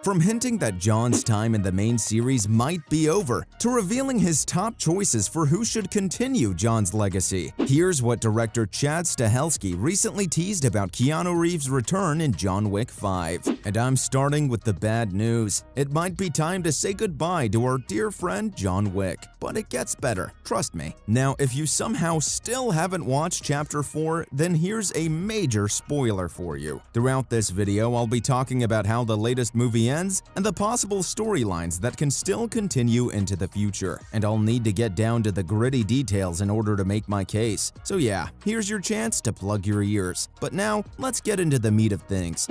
From hinting that John's time in the main series might be over, to revealing his top choices for who should continue John's legacy, here's what director Chad Stahelski recently teased about Keanu Reeves' return in John Wick 5. And I'm starting with the bad news. It might be time to say goodbye to our dear friend John Wick. But it gets better, trust me. Now, if you somehow still haven't watched Chapter 4, then here's a major spoiler for you. Throughout this video, I'll be talking about how the latest movie ends and the possible storylines that can still continue into the future. And I'll need to get down to the gritty details in order to make my case. So yeah, here's your chance to plug your ears. But now, let's get into the meat of things.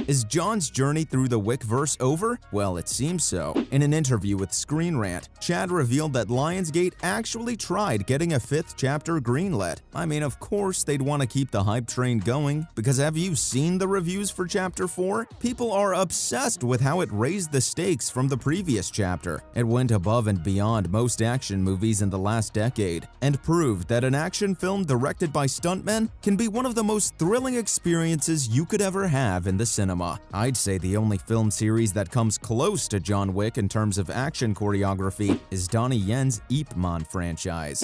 Is John's journey through the Wickverse over? Well, it seems so. In an interview with Screen Rant, Chad revealed that Lionsgate actually tried getting a 5th chapter greenlit. I mean, of course they'd want to keep the hype train going, because have you seen the reviews for Chapter 4? People are obsessed with how it raised the stakes from the previous chapter. It went above and beyond most action movies in the last decade, and proved that an action film directed by stuntmen can be one of the most thrilling experiences you could ever have in the cinema. I'd say the only film series that comes close to John Wick in terms of action choreography is Donnie Yen's Ip Man franchise.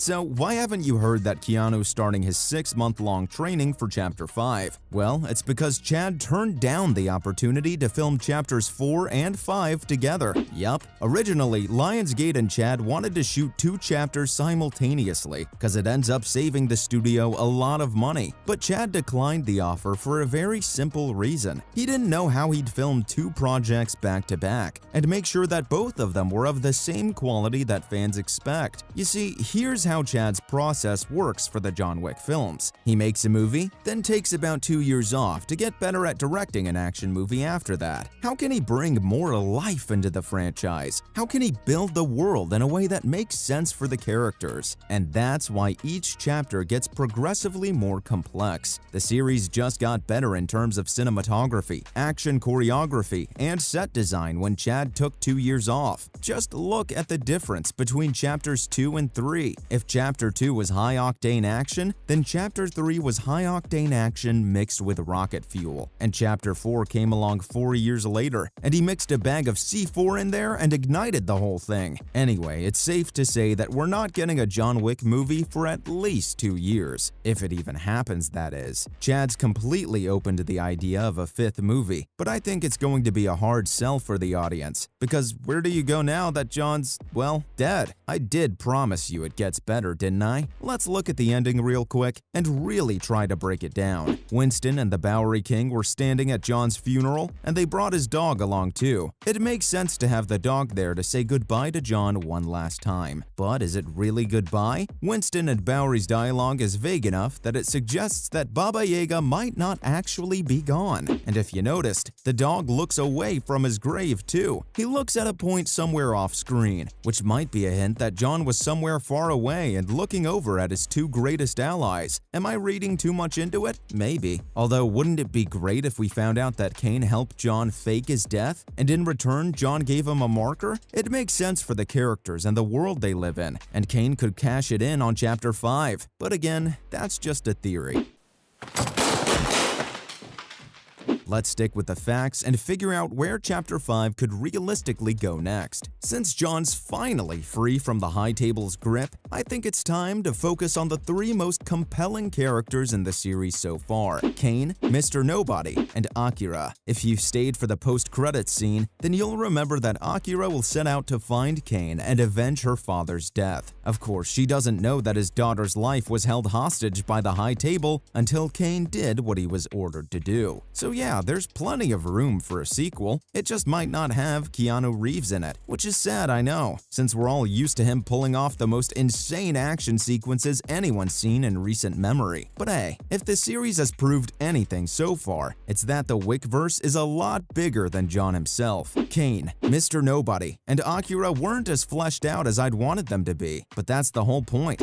So why haven't you heard that Keanu's starting his 6-month-long training for Chapter 5? Well, it's because Chad turned down the opportunity to film Chapters 4 and 5 together. Yup, originally Lionsgate and Chad wanted to shoot 2 chapters simultaneously because it ends up saving the studio a lot of money. But Chad declined the offer for a very simple reason. He didn't know how he'd film 2 projects back to back and make sure that both of them were of the same quality that fans expect. You see, here's how Chad's process works for the John Wick films. He makes a movie, then takes about 2 years off to get better at directing an action movie after that. How can he bring more life into the franchise? How can he build the world in a way that makes sense for the characters? And that's why each chapter gets progressively more complex. The series just got better in terms of cinematography, action choreography, and set design when Chad took 2 years off. Just look at the difference between Chapters 2 and 3. If Chapter 2 was high-octane action, then Chapter 3 was high-octane action mixed with rocket fuel. And Chapter 4 came along 4 years later, and he mixed a bag of C4 in there and ignited the whole thing. Anyway, it's safe to say that we're not getting a John Wick movie for at least 2 years. If it even happens, that is. Chad's completely open to the idea of a 5th movie, but I think it's going to be a hard sell for the audience. Because where do you go now that John's, well, dead? I did promise you it gets better, didn't I? Let's look at the ending real quick and really try to break it down. Winston and the Bowery King were standing at John's funeral, and they brought his dog along too. It makes sense to have the dog there to say goodbye to John one last time. But is it really goodbye? Winston and Bowery's dialogue is vague enough that it suggests that Baba Yaga might not actually be gone. And if you noticed, the dog looks away from his grave too. He looks at a point somewhere off screen, which might be a hint that John was somewhere far away and looking over at his 2 greatest allies. Am I reading too much into it? Maybe. Although, wouldn't it be great if we found out that Kane helped John fake his death, and in return John gave him a marker? It makes sense for the characters and the world they live in, and Kane could cash it in on Chapter 5. But again, that's just a theory. Let's stick with the facts and figure out where Chapter 5 could realistically go next. Since John's finally free from the High Table's grip, I think it's time to focus on the 3 most compelling characters in the series so far: Kane, Mr. Nobody, and Akira. If you've stayed for the post-credits scene, then you'll remember that Akira will set out to find Kane and avenge her father's death. Of course, she doesn't know that his daughter's life was held hostage by the High Table until Kane did what he was ordered to do. So yeah, there's plenty of room for a sequel. It just might not have Keanu Reeves in it, which is sad, I know, since we're all used to him pulling off the most insane action sequences anyone's seen in recent memory. But hey, if the series has proved anything so far, it's that the Wickverse is a lot bigger than John himself. Kane, Mr. Nobody, and Akira weren't as fleshed out as I'd wanted them to be, but that's the whole point.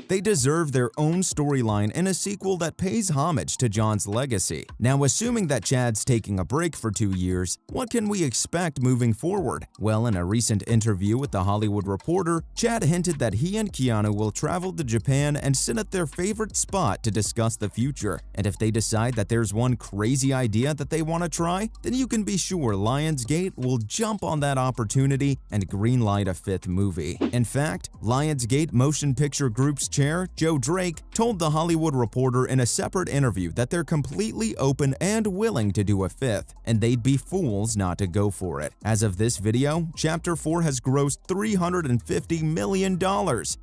They deserve their own storyline in a sequel that pays homage to John's legacy. Now, assuming that Chad's taking a break for 2 years, what can we expect moving forward? Well, in a recent interview with The Hollywood Reporter, Chad hinted that he and Keanu will travel to Japan and sit at their favorite spot to discuss the future. And if they decide that there's one crazy idea that they want to try, then you can be sure Lionsgate will jump on that opportunity and greenlight a 5th movie. In fact, Lionsgate Motion Picture Group's chair, Joe Drake, told The Hollywood Reporter in a separate interview that they're completely open and willing to do a 5th, and they'd be fools not to go for it. As of this video, Chapter 4 has grossed $350 million.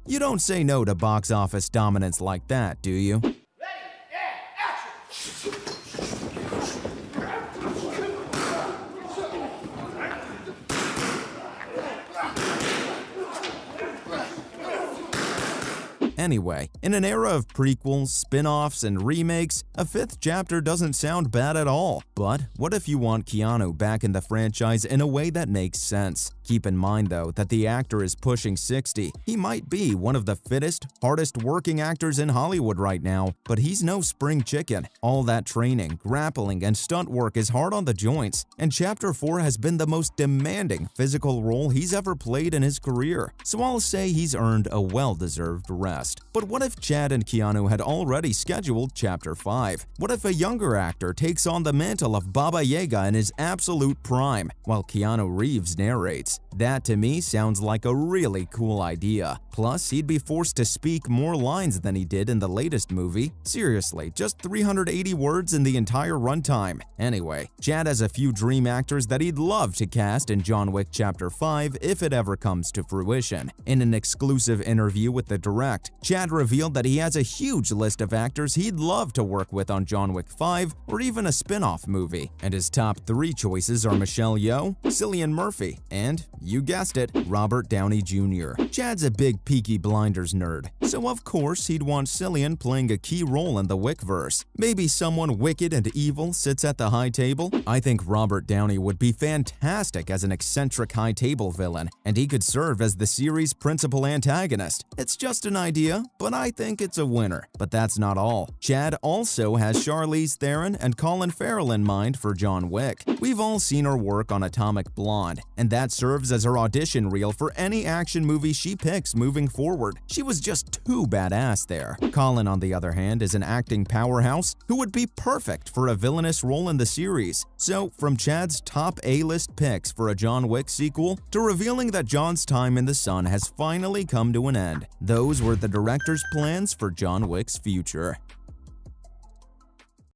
You don't say no to box office dominance like that, do you? Anyway, in an era of prequels, spin-offs, and remakes, a 5th chapter doesn't sound bad at all. But what if you want Keanu back in the franchise in a way that makes sense? Keep in mind, though, that the actor is pushing 60. He might be one of the fittest, hardest-working actors in Hollywood right now, but he's no spring chicken. All that training, grappling, and stunt work is hard on the joints, and Chapter 4 has been the most demanding physical role he's ever played in his career. So I'll say he's earned a well-deserved rest. But what if Chad and Keanu had already scheduled Chapter 5? What if a younger actor takes on the mantle of Baba Yaga in his absolute prime, while Keanu Reeves narrates? That to me sounds like a really cool idea. Plus, he'd be forced to speak more lines than he did in the latest movie. Seriously, just 380 words in the entire runtime. Anyway, Chad has a few dream actors that he'd love to cast in John Wick Chapter 5 if it ever comes to fruition. In an exclusive interview with The Direct, Chad revealed that he has a huge list of actors he'd love to work with on John Wick 5 or even a spin-off movie. And his top 3 choices are Michelle Yeoh, Cillian Murphy, and, you guessed it, Robert Downey Jr. Chad's a big Peaky Blinders nerd, so of course he'd want Cillian playing a key role in the Wickverse. Maybe someone wicked and evil sits at the high table? I think Robert Downey would be fantastic as an eccentric high table villain, and he could serve as the series' principal antagonist. It's just an idea, but I think it's a winner. But that's not all. Chad also has Charlize Theron and Colin Farrell in mind for John Wick. We've all seen her work on Atomic Blonde, and that serves as her audition reel for any action movie she picks moving forward. She was just too badass there. Colin, on the other hand, is an acting powerhouse who would be perfect for a villainous role in the series. So, from Chad's top A-list picks for a John Wick sequel to revealing that John's time in the sun has finally come to an end, those were the director's plans for John Wick's future.